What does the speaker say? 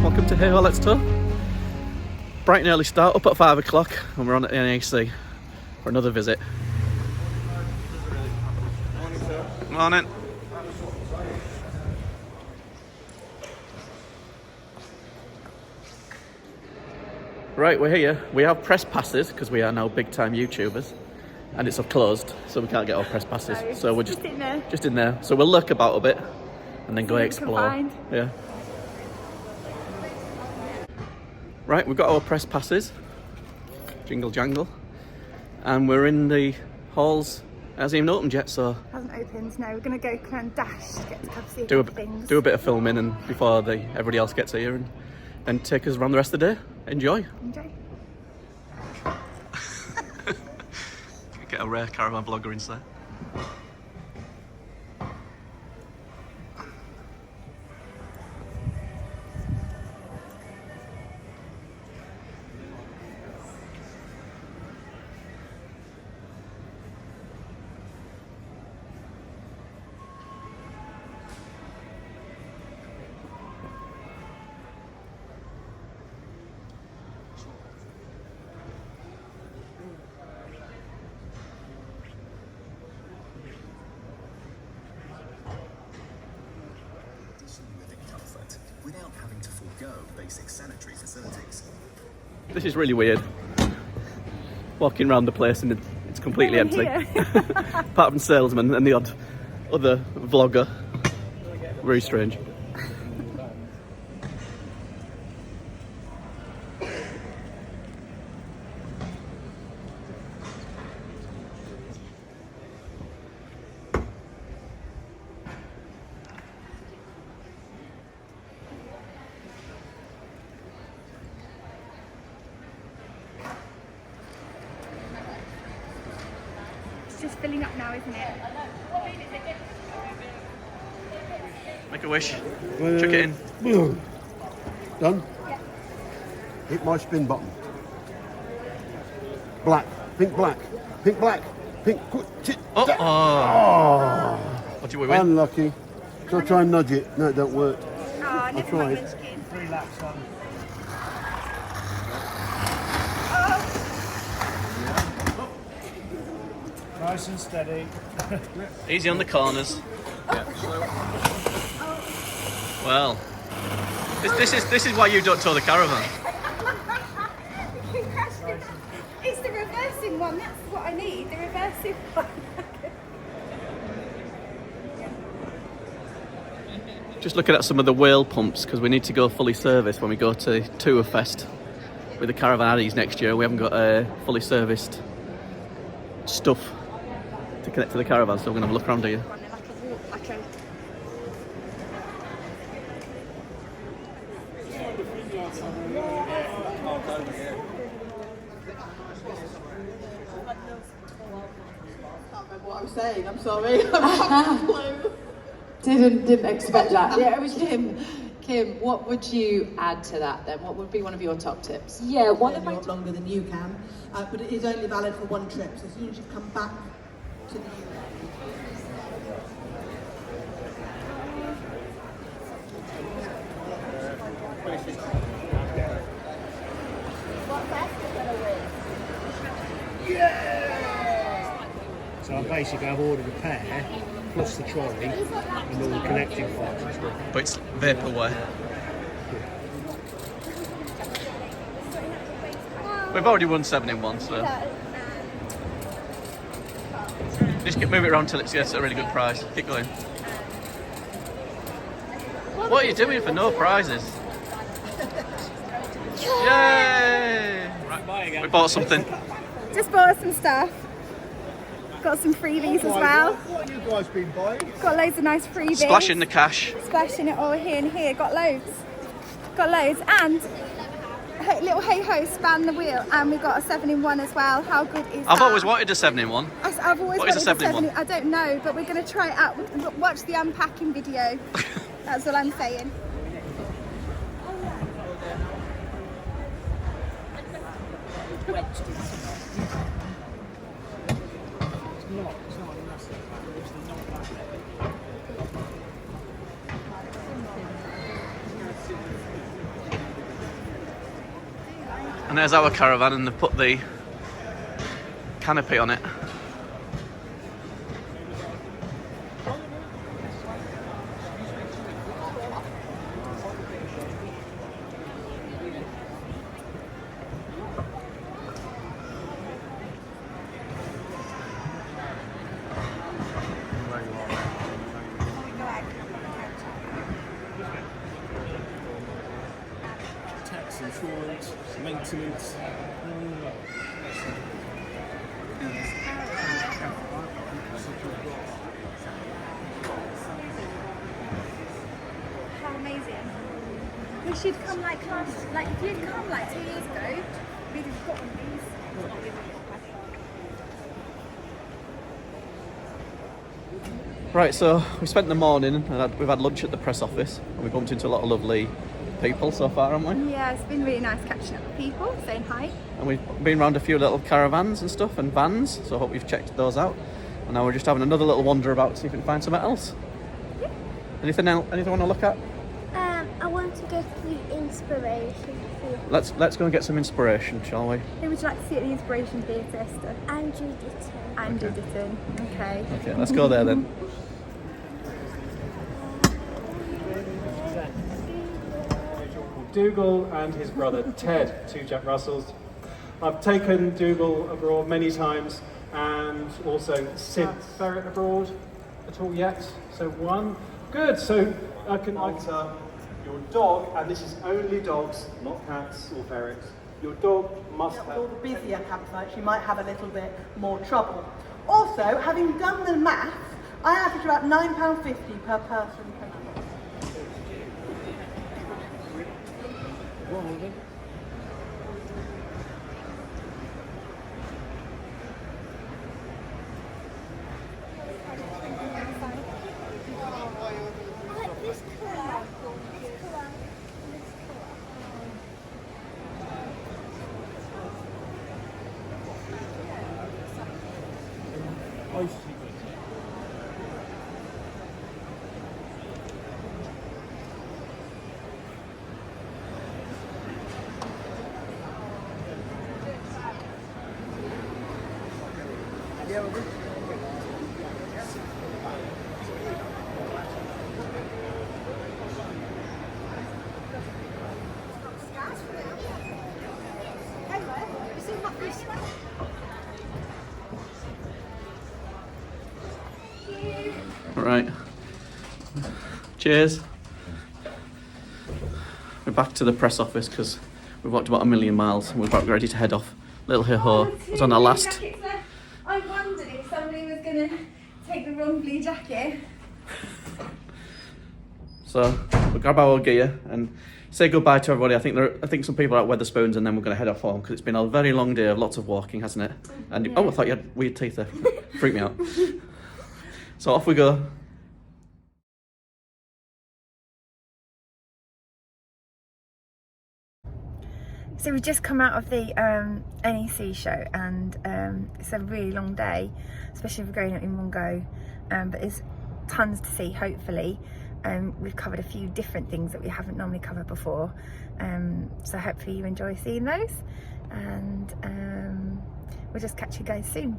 welcome to Hey Ho Let's Tour. Bright and early start, up at 5 o'clock, and we're on at NAC for another visit. Morning, sir. Morning. Right, we're here. We have press passes because we are now big time YouTubers, and it's closed, so we can't get our press passes. No, so we're just in there. Just in there. So we'll look about a bit and then go explore. Yeah. Right, we've got our press passes. Jingle jangle. And we're in the halls. It hasn't even opened yet, so Hasn't opened. No, we're gonna go and dash to get to have see do things. a bit of filming and before everybody else gets here, and then take us around the rest of the day. Enjoy. Get a rare caravan vlogger inside. Without having to forego basic sanitary facilities. This is really weird. Walking around the place and it's completely empty. Apart from salesmen and the odd other vlogger. Very strange. It's just filling up now, isn't it? Make a wish. Chuck it in. Done? Yeah. Hit my spin button. Black. Pink black. Pink black. Pink. Oh! Oh. What do we win? Unlucky. So I try and nudge it. No, it don't work. Oh, never tried. mind, Munchkin. 3 laps on. Nice and steady. Easy on the corners. Well, this is why you don't tow the caravan. It's the reversing one, that's what I need, the reversing one. Just looking at some of the whale pumps because we need to go fully serviced when we go to Tour Fest with the Caravan Addies next year. We haven't got fully serviced stuff to connect to the caravan, so we're going to have a look around here. What I'm saying, I'm sorry. I'm clue. Didn't expect that. Yeah, it was Kim. Kim, what would you add to that then? What would be one of your top tips? Yeah, one of my longer than you can, but it is only valid for one trip. So as soon as you come back to the UK. So basically I've ordered a pair, plus the trolley, and all the connecting parts and stuff. But it's vaporware. We've already won 7 in 1, so just move it around till it gets a really good price. Keep going. What are you doing for no prizes? Yay! Right, bye again. We bought something. Just bought some stuff. Got some freebies as well. What have you guys been buying? Got loads of nice freebies. Splashing the cash. Splashing it all here and here. Got loads. Got loads. And little hey ho span the wheel. And we got a 7 in 1 as well. How good is that? I've always wanted a 7 in 1. I've always What is wanted a 7 in 1? I don't know, but we're going to try it out. Watch the unpacking video. That's all I'm saying. And there's our caravan, and they've put the canopy on it. Tax, insurance, maintenance. How amazing. We should come like if you'd come like 2 years ago, we'd have got one of these. Right, so we spent the morning and we've had lunch at the press office, and we bumped into a lot of lovely people so far, haven't we? Yeah, it's been really nice catching up with people, saying hi. And we've been around a few little caravans and stuff and vans, so I hope you've checked those out. And now we're just having another little wander about to see if we can find something else. Yeah. Anything else? Anything you want to look at? I want to go to the inspiration theatre. Let's go and get some inspiration, shall we? Who would you like to see at the Inspiration Theatre, Esther? Andrew Ditton. Andrew Ditton. Okay. Okay, let's go there then. Dougal and his brother Ted, two Jack Russells. I've taken Dougal abroad many times and also Sid ferret abroad at all yet. So one. Good, so I can alter your dog, and this is only dogs, not cats or ferrets. Your dog must have... All the busier campsites, you might have a little bit more trouble. Also, having done the maths, I average about £9.50 per person per month. I like this colour. Right. Cheers. We're back to the press office because we've walked about 1,000,000 miles and we're about ready to head off. Little hee-ho. It's on our last. I wondered if somebody was going to take the wrong blue jacket. So we'll grab our gear and say goodbye to everybody. I think some people are at Wetherspoons, and then we're going to head off home because it's been a very long day of lots of walking, hasn't it? And Yeah. oh, I thought you had weird teeth there. Freaked me out. So off we go. So we've just come out of the NEC show, and it's a really long day, especially if we're going out in one go, but there's tons to see, hopefully. We've covered a few different things that we haven't normally covered before, so hopefully you enjoy seeing those, and we'll just catch you guys soon.